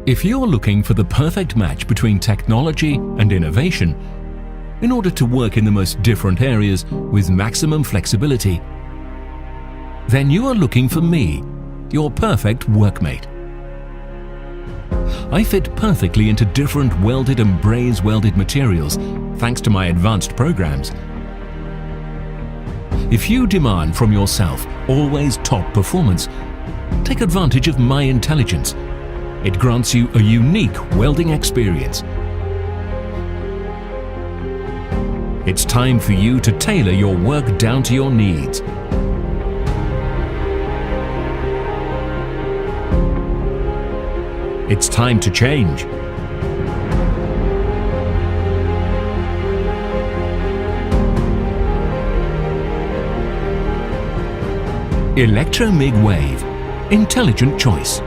If you're looking for the perfect match between technology and innovation, in order to work in the most different areas with maximum flexibility, then you are looking for me, your perfect workmate. I fit perfectly into different welded and braze welded materials thanks to my advanced programs. If you demand from yourself always top performance, take advantage of my intelligence. It grants you a unique welding experience. It's time for you to tailor your work down to your needs. It's time to change. ELECTROMIG WAVE. Intelligent choice.